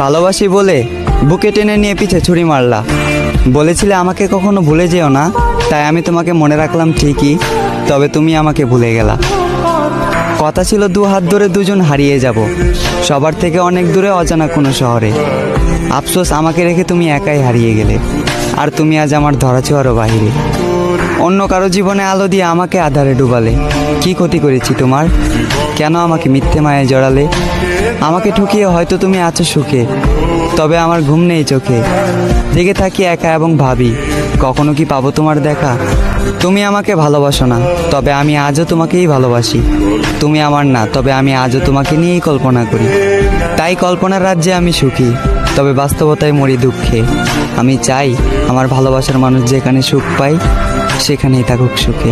ভালোবাসি বলে বুকে টেনে নিয়ে পিছে ছুরি মারলা। বলেছিলে আমাকে কখনো ভুলে যেও না, তাই আমি তোমাকে মনে রাখলাম ঠিকই, তবে তুমি আমাকে ভুলে গেলা। কথা ছিল দু হাত ধরে দুজন হারিয়ে যাব, সবার থেকে অনেক দূরে অজানা কোনো শহরে। আফসোস আমাকে রেখে তুমি একাই হারিয়ে গেলে, আর তুমি আজ আমার ধরাছোঁয়ারও বাহিরে। অন্য কারো জীবনে আলো দিয়ে আমাকে আধারে ডুবালে। কি ক্ষতি করেছি তোমার? কেন আমাকে মিথ্যে মায়ে জড়ালে? আমাকে ঠকিয়ে হয়তো তুমি আছো সুখে, তবে আমার ঘুম নেই চোখে। জেগে থাকি একা এবং ভাবি, কখনো কি পাবো তোমার দেখা? তুমি আমাকে ভালোবাসো না, তবে আমি আজও তোমাকেই ভালোবাসি। তুমি আমার না, তবে আমি আজও তোমাকে নিয়েই কল্পনা করি। তাই কল্পনার রাজ্যে আমি সুখী, তবে বাস্তবতায় মরি দুঃখে। আমি চাই আমার ভালোবাসার মানুষ যেখানে সুখ পায় সেখানেই থাকুক সুখে।